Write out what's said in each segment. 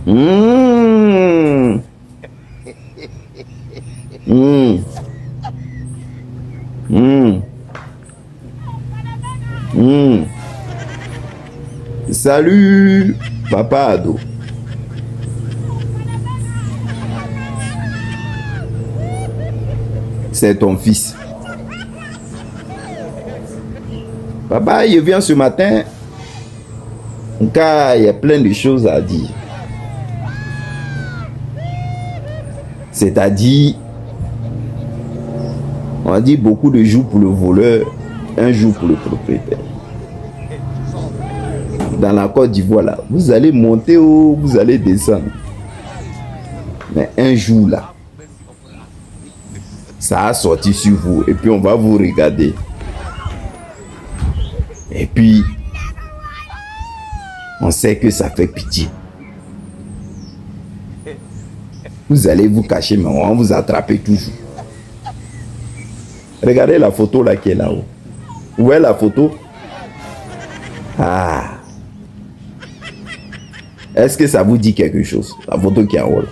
Mmh. Mmh. Mmh. Mmh. Salut, papa ado. C'est ton fils. Papa, il vient ce matin car il y a plein de choses à dire. C'est-à-dire, on dit beaucoup de jours pour le voleur, un jour pour le propriétaire. Dans la Côte d'Ivoire, là, vous allez monter ou vous allez descendre. Mais un jour, là, ça a sorti sur vous et puis on va vous regarder. Et puis, on sait que ça fait pitié. Vous allez vous cacher, mais on va vous attraper toujours. Regardez la photo là qui est là-haut. Où est la photo? Ah. Est-ce que ça vous dit quelque chose? La photo qui est en haut là.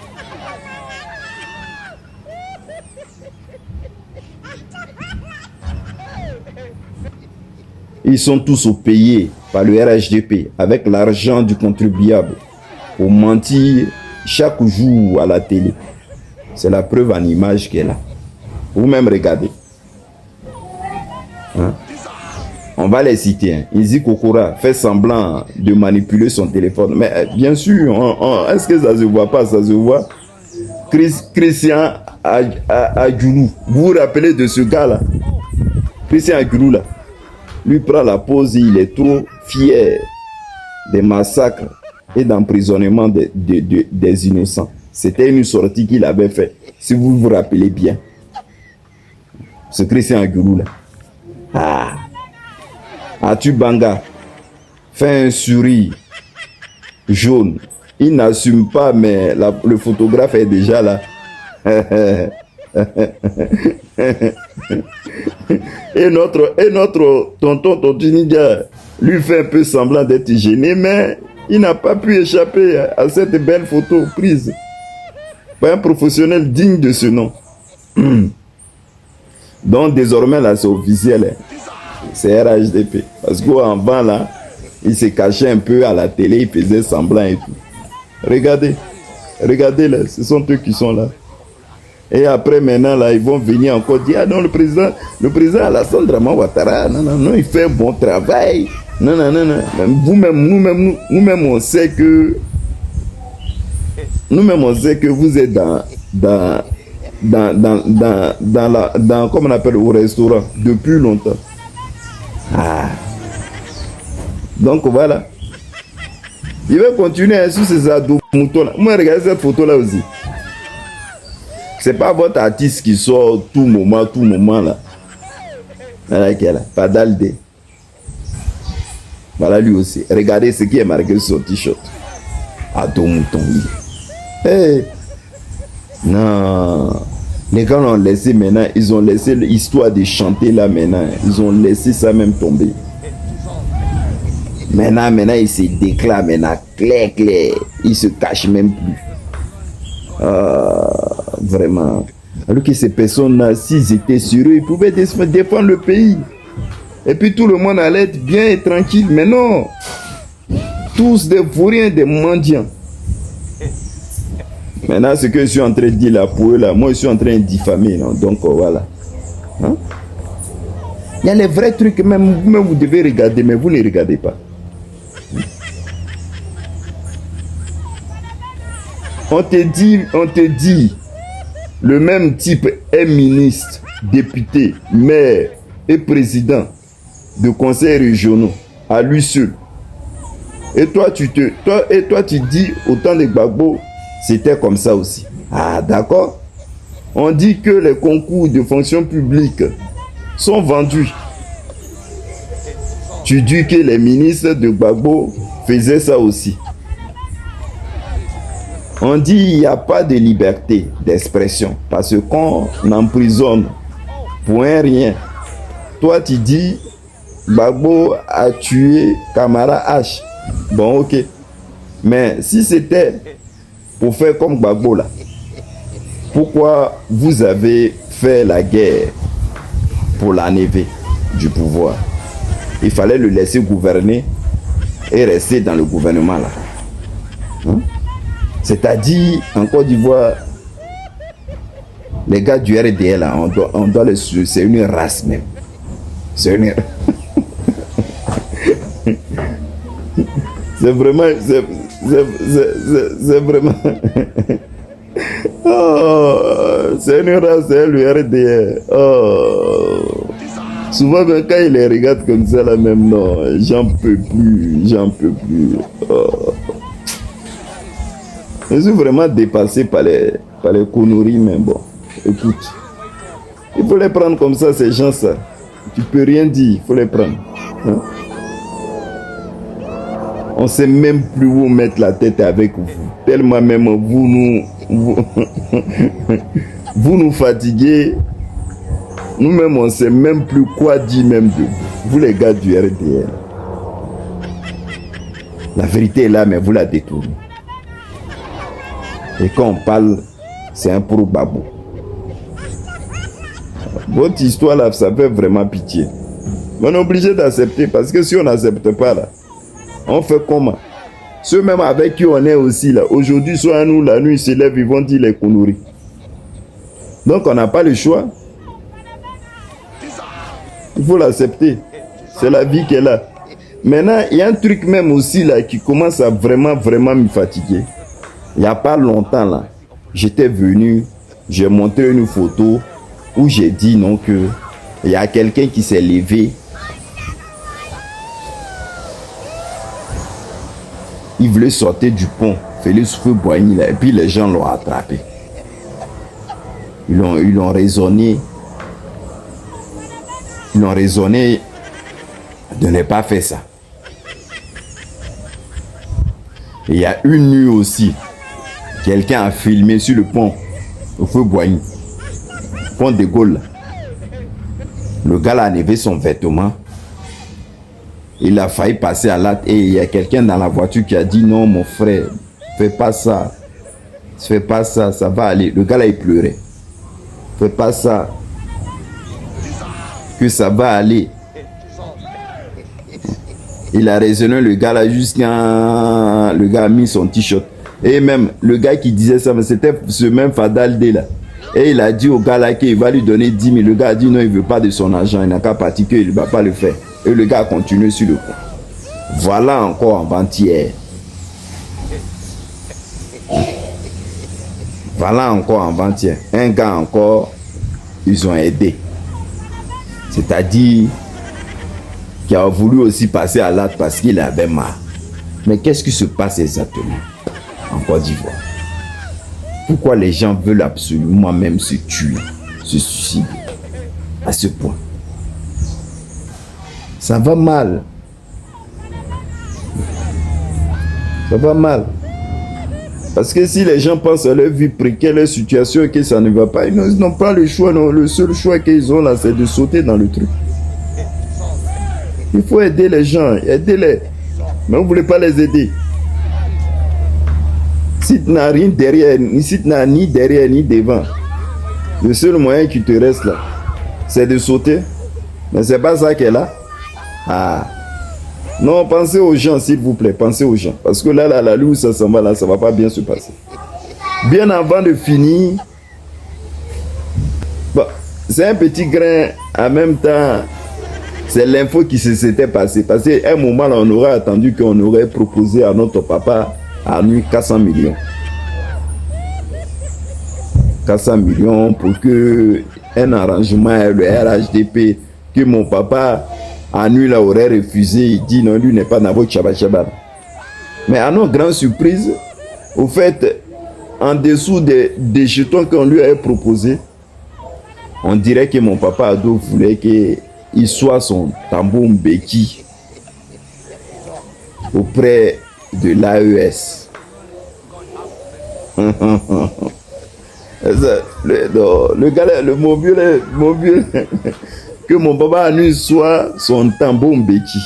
Ils sont tous payés par le RHDP avec l'argent du contribuable pour mentir chaque jour à la télé. C'est la preuve en image qui est là. Vous-même regardez. Hein? On va les citer. Hein. Izzy Kokora fait semblant de manipuler son téléphone. Mais bien sûr, est-ce que ça se voit pas? Ça se voit. Christian Adjoulou. Vous vous rappelez de ce gars-là? Christian Adjoulou là. Lui prend la pause, il est trop fier des massacres et d'emprisonnement des innocents. C'était une sortie qu'il avait faite, si vous vous rappelez bien. Ce Christian Agulou là. Ah. Atu Banga fait un sourire jaune. Il n'assume pas, mais le photographe est déjà là. et notre tonton Nidia lui fait un peu semblant d'être gêné, mais il n'a pas pu échapper à cette belle photo prise par un professionnel digne de ce nom. Donc désormais là c'est officiel, c'est RHDP, parce qu'avant là il se cachait un peu à la télé, il faisait semblant et tout. Regardez là, ce sont eux qui sont là. Et après, maintenant, là, ils vont venir encore dire, ah non, le président Alassane Draman Ouattara, non, il fait un bon travail. Non. Nous-mêmes, on sait que vous êtes dans comment on appelle, au restaurant, depuis longtemps. Ah. Donc, voilà. Il va continuer sur ces ados moutons-là. Moi, regardez cette photo-là aussi. C'est pas votre artiste qui sort tout moment là. Voilà qui est là. Padalde. Voilà lui aussi. Regardez ce qui est marqué sur son t-shirt. Ado mouton. Hey. Non. Les gars l'ont laissé maintenant. Ils ont laissé l'histoire de chanter là maintenant. Ils ont laissé ça même tomber. Maintenant, il se déclare maintenant clair. Il se cache même plus. Vraiment. Alors que ces personnes-là, s'ils étaient sur eux, ils pouvaient défendre le pays. Et puis tout le monde allait être bien et tranquille. Mais non. Tous des vauriens, des mendiants. Maintenant, ce que je suis en train de dire là, pour eux, là, moi, je suis en train de diffamer. Non? Donc, voilà. Hein? Il y a les vrais trucs, même vous devez regarder, mais vous ne regardez pas. On te dit, le même type est ministre, député, maire et président de conseils régionaux à lui seul. Et toi, tu dis, au temps de Gbagbo, c'était comme ça aussi. Ah, d'accord. On dit que les concours de fonction publique sont vendus. Tu dis que les ministres de Gbagbo faisaient ça aussi. On dit qu'il n'y a pas de liberté d'expression parce qu'on emprisonne pour un rien. Toi, tu dis Gbagbo a tué Camara H. Bon, ok. Mais si c'était pour faire comme Gbagbo là. Pourquoi vous avez fait la guerre pour l'enlever du pouvoir? Il fallait le laisser gouverner et rester dans le gouvernement là. Hein? C'est-à-dire, en Côte d'Ivoire, les gars du RDL là, on doit les suivre. C'est une race même. C'est une... c'est vraiment... C'est vraiment... Oh, c'est une race, c'est le RDL. Oh. Souvent, quand il les regarde comme ça, là même, non, j'en peux plus, j'en peux plus. Oh. Je suis vraiment dépassé par les conneries, mais bon, écoute. Il faut les prendre comme ça, ces gens, ça. Tu peux rien dire, il faut les prendre. Hein? On ne sait même plus où mettre la tête avec vous. Tellement même vous nous fatiguez. Nous-mêmes, on ne sait même plus quoi dire même de vous. Vous les gars du RDL. La vérité est là, mais vous la détournez. Et quand on parle, c'est un pro babou. Votre histoire là, ça fait vraiment pitié. Mais on est obligé d'accepter, parce que si on n'accepte pas là, on fait comment? Ceux même avec qui on est aussi là, aujourd'hui, soit nous, la nuit, ils se lèvent, ils vont dire les conneries. Donc on n'a pas le choix. Il faut l'accepter. C'est la vie qui est là. Maintenant, il y a un truc même aussi là qui commence à vraiment me fatiguer. Il n'y a pas longtemps là, j'étais venu, j'ai montré une photo où j'ai dit non que il y a quelqu'un qui s'est levé. Il voulait sortir du pont, Félix Houphouët-Boigny là, et puis les gens l'ont attrapé. Ils l'ont raisonné. Ils l'ont raisonné de ne pas faire ça. Et il y a une nuit aussi, quelqu'un a filmé sur le pont Houphouët-Boigny, pont de Gaulle. Le gars a enlevé son vêtement. Il a failli passer à l'acte et il y a quelqu'un dans la voiture qui a dit non mon frère, fais pas ça. Fais pas ça, ça va aller. Le gars là il pleurait. Fais pas ça. Que ça va aller. Il a raisonné le gars là jusqu'à... Le gars a mis son t-shirt. Et même le gars qui disait ça, c'était ce même Fadaldé là. Et il a dit au gars là qu'il va lui donner 10 000. Le gars a dit non, il ne veut pas de son argent. Il n'a qu'à partir qu'il ne va pas le faire. Et le gars a continué sur le pont. Voilà encore avant-hier. Voilà encore avant-hier. Un gars encore, ils ont aidé. C'est-à-dire qu'il a voulu aussi passer à l'acte parce qu'il avait marre. Mais qu'est-ce qui se passe exactement en Côte d'Ivoire? Pourquoi les gens veulent absolument même se tuer, se suicider à ce point? Ça va mal. Ça va mal. Parce que si les gens pensent à leur vie précaire, leur situation, et que ça ne va pas, ils n'ont pas le choix. Non. Le seul choix qu'ils ont là, c'est de sauter dans le truc. Il faut aider les gens, aidez-les. Mais vous ne voulez pas les aider. Si tu n'as rien derrière, si tu n'as ni derrière ni devant, le seul moyen qui te reste là, c'est de sauter. Mais c'est pas ça qu'elle est là. Ah. Non, pensez aux gens, s'il vous plaît, pensez aux gens. Parce que là, la lutte, ça s'en va là, ça va pas bien se passer. Bien avant de finir, bon, c'est un petit grain, en même temps, c'est l'info qui s'était passée. Parce qu'à un moment, là, on aurait attendu qu'on aurait proposé à notre papa à nous 400 millions. 400 millions pour que un arrangement, le RHDP, que mon papa à nuit là aurait refusé, il dit non, lui n'est pas dans votre chabachaba. Mais à notre grande surprise, au fait, en dessous des jetons qu'on lui avait proposés, on dirait que mon papa Ado voulait qu'il soit son tambour mbeki auprès de l'AES. Le gars, le mobile, que mon papa à lui soit son tambour mbeki.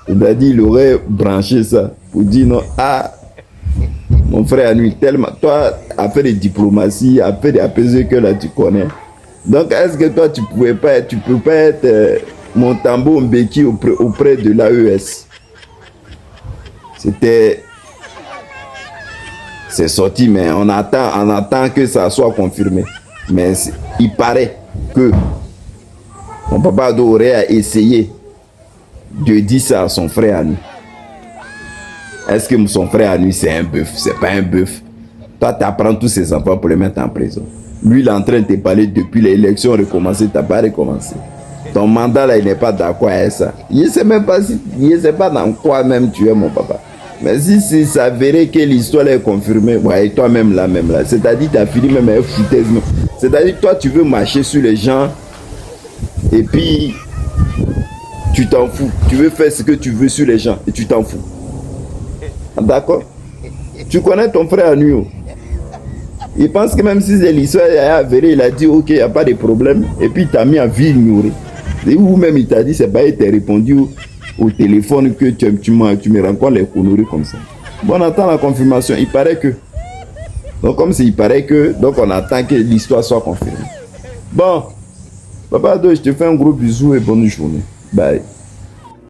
Il a dit, il aurait branché ça pour dire non, ah, Mon frère Anui, tellement, toi, affaire de diplomatie, affaire d'apaiser que là, tu connais. Donc, est-ce que toi, tu peux pas être mon tambour Mbeki auprès de l'AES? C'est sorti, mais on attend que ça soit confirmé. Mais il paraît que mon papa aurait essayé de dire ça à son frère Anui. Est-ce que son frère Anui, c'est un bœuf? C'est pas un bœuf. Toi, tu apprends tous ses enfants pour les mettre en prison. Lui, il est en train de te parler depuis l'élection recommencée, tu n'as pas recommencé. Ton mandat, là, il n'est pas d'accord avec ça. Il ne sait même pas dans quoi même tu es, mon papa. Mais si ça verrait que l'histoire est confirmée, ouais, toi-même là, c'est-à-dire tu as fini même avec foutaise. C'est-à-dire toi, tu veux marcher sur les gens et puis tu t'en fous. Tu veux faire ce que tu veux sur les gens et tu t'en fous. D'accord? Tu connais ton frère Anui. Il pense que même si c'est l'histoire est avérée, il a dit ok, il n'y a pas de problème. Et puis il t'a mis à vie ignorée. Et ou même il t'a dit, c'est pas, il t'a répondu au téléphone que tu me rencontres les conneries comme ça. Bon, on attend la confirmation. Il paraît que. Donc comme il paraît que, donc on attend que l'histoire soit confirmée. Bon, Papa Ado, je te fais un gros bisou et bonne journée. Bye.